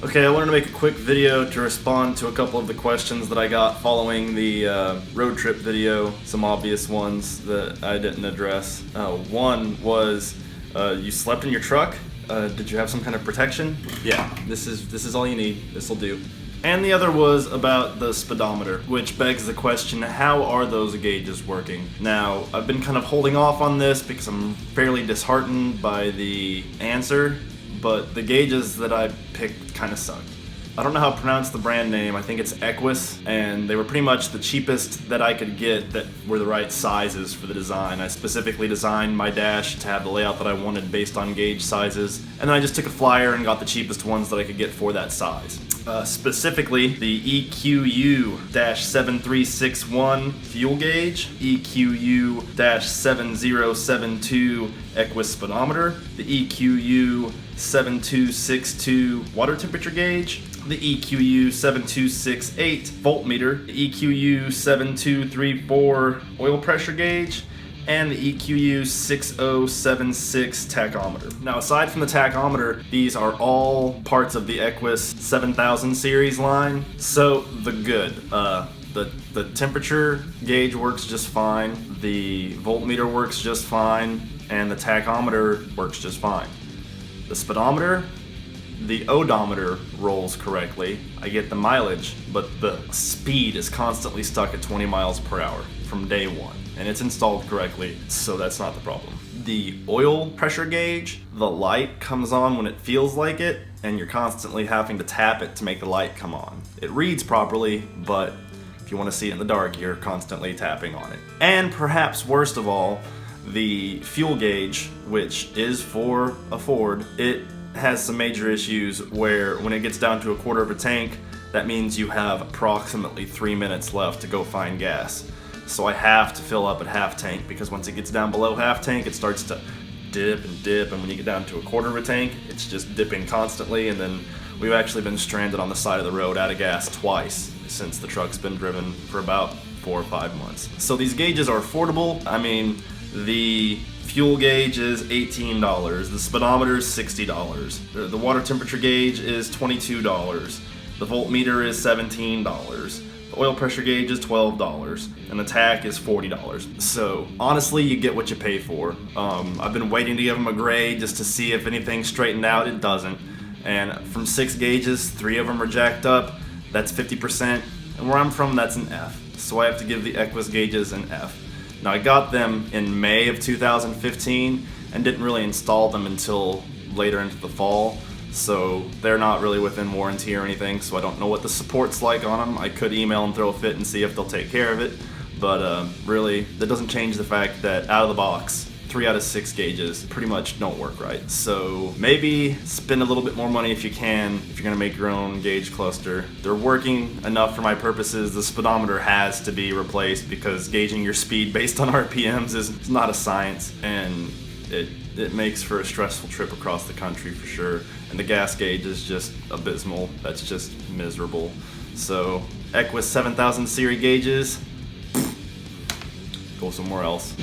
Okay, I wanted to make a quick video to respond to a couple of the questions that I got following the road trip video, some obvious ones that I didn't address. One was, you slept in your truck? Did you have some kind of protection? Yeah, this is all you need. This'll do. And the other was about the speedometer, which begs the question, how are those gauges working? Now, I've been kind of holding off on this because I'm fairly disheartened by the answer, but the gauges that I picked kind of suck. I don't know how to pronounce the brand name. I think it's Equus, and they were pretty much the cheapest that I could get that were the right sizes for the design. I specifically designed my dash to have the layout that I wanted based on gauge sizes, and then I just took a flyer and got the cheapest ones that I could get for that size. Specifically, the EQU-7361 fuel gauge, EQU-7072 Equus speedometer, the EQU-7262 water temperature gauge, the EQU-7268 voltmeter, the EQU-7234 oil pressure gauge, and the EQU-6076 tachometer. Now, aside from the tachometer, these are all parts of the Equus 7000 series line, so the good. The temperature gauge works just fine, the voltmeter works just fine, and the tachometer works just fine. The speedometer, the odometer rolls correctly. I get the mileage, but the speed is constantly stuck at 20 miles per hour from day one. And it's installed correctly, so that's not the problem. The oil pressure gauge, the light comes on when it feels like it, and you're constantly having to tap it to make the light come on. It reads properly, but if you want to see it in the dark, you're constantly tapping on it. And perhaps worst of all, the fuel gauge, which is for a Ford, it has some major issues where when it gets down to a quarter of a tank, that means you have approximately 3 minutes left to go find gas. So I have to fill up at half tank, because once it gets down below half tank, it starts to dip, and when you get down to a quarter of a tank, it's just dipping constantly, and then we've actually been stranded on the side of the road out of gas twice since the truck's been driven for about 4 or 5 months. So these gauges are affordable. I mean, the fuel gauge is $18, the speedometer is $60, the water temperature gauge is $22, the voltmeter is $17, the oil pressure gauge is $12, and the tach is $40. So honestly, you get what you pay for. I've been waiting to give them a grade just to see if anything straightened out. It doesn't. And from 6 gauges, 3 of them are jacked up. That's 50%. And where I'm from, that's an F. So I have to give the Equus gauges an F. Now, I got them in May of 2015 and didn't really install them until later into the fall. So they're not really within warranty or anything, so I don't know what the support's like on them. I could email and throw a fit and see if they'll take care of it, but really, that doesn't change the fact that out of the box, 3 out of 6 gauges pretty much don't work right. So maybe spend a little bit more money if you can, if you're gonna make your own gauge cluster. They're working enough for my purposes. The speedometer has to be replaced because gauging your speed based on RPMs is not a science, and it makes for a stressful trip across the country for sure. And the gas gauge is just abysmal. That's just miserable. So Equus 7000 series gauges, go somewhere else.